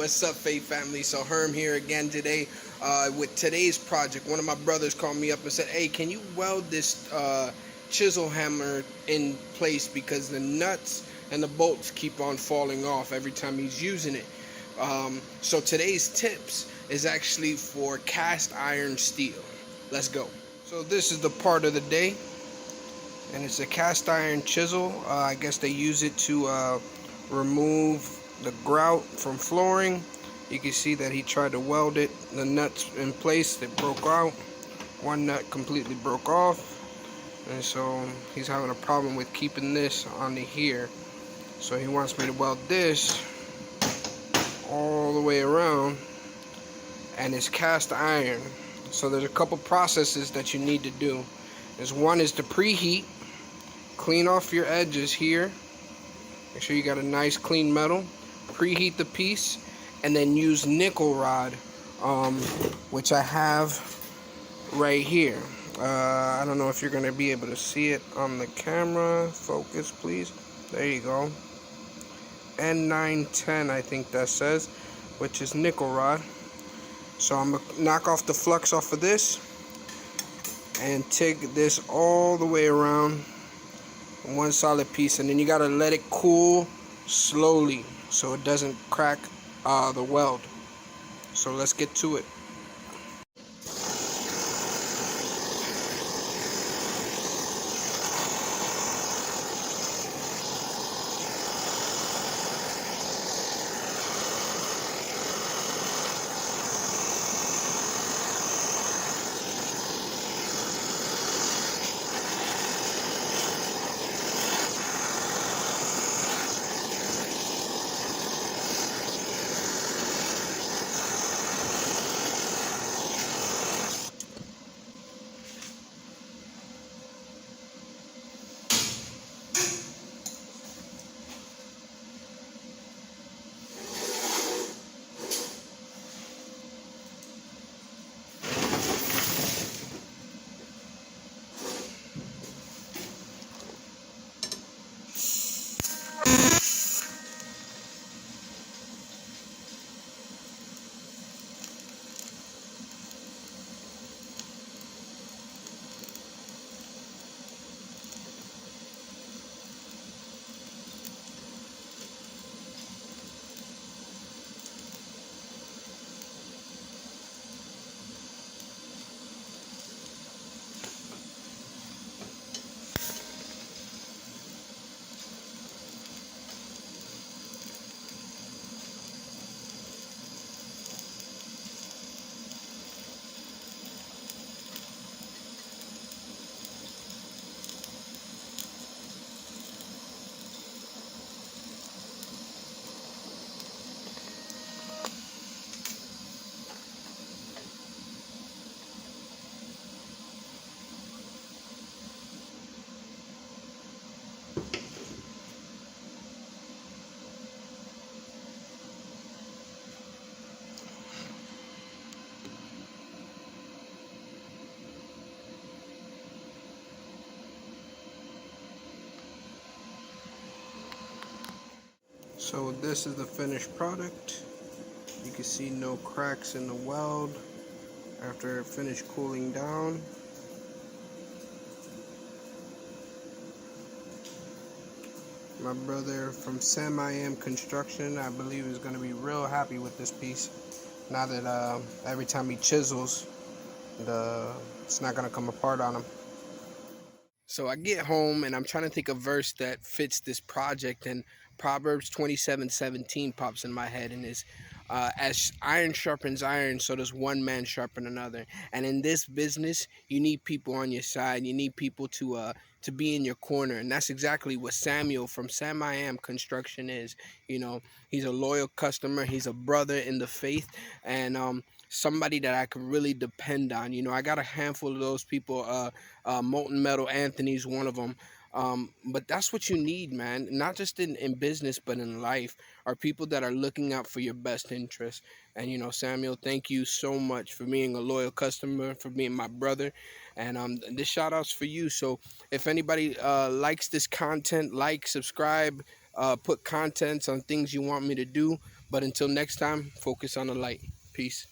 What's up, Faith family? So Herm here again today with today's project. One of my brothers called me up and said, "Hey, can you weld this chisel hammer in place because the nuts and the bolts keep on falling off every time he's using it?" So today's tips is actually for cast iron steel. Let's go. So this is the part of the day, and it's a cast iron chisel. I guess they use it to remove the grout from flooring. You can see that he tried to weld it, the nuts in place, they broke out. One nut completely broke off, and so he's having a problem with keeping this onto here. So he wants me to weld this all the way around, and it's cast iron. So there's a couple processes that you need to do. There's one is to preheat, clean off your edges here, make sure you got a nice clean metal, preheat the piece, and then use nickel rod, which I have right here. I don't know if you're going to be able to see it on the camera. Focus, please. There you go. N910, I think that says, which is nickel rod. So I'm going to knock off the flux off of this and take this all the way around, one solid piece, and then you got to let it cool slowly so it doesn't crack the weld. So let's get to it. So this is the finished product. You can see no cracks in the weld after it finished cooling down. My brother from Sam I Am Construction, I believe, is going to be real happy with this piece. Now that every time he chisels, it's not going to come apart on him. So I get home and I'm trying to think of a verse that fits this project, and Proverbs 27:17 pops in my head, and is as iron sharpens iron, so does one man sharpen another. And in this business, you need people on your side. You need people to be in your corner, and that's exactly what Samuel from Sam I Am Construction is. You know, he's a loyal customer. He's a brother in the faith, and somebody that I can really depend on. You know, I got a handful of those people. Molten Metal Anthony's one of them. But that's what you need, man. Not just in business, but in life, are people that are looking out for your best interest. And, you know, Samuel, thank you so much for being a loyal customer, for being my brother. And this shout out's for you. So if anybody likes this content, like, subscribe, put contents on things you want me to do. But until next time, focus on the light. Peace.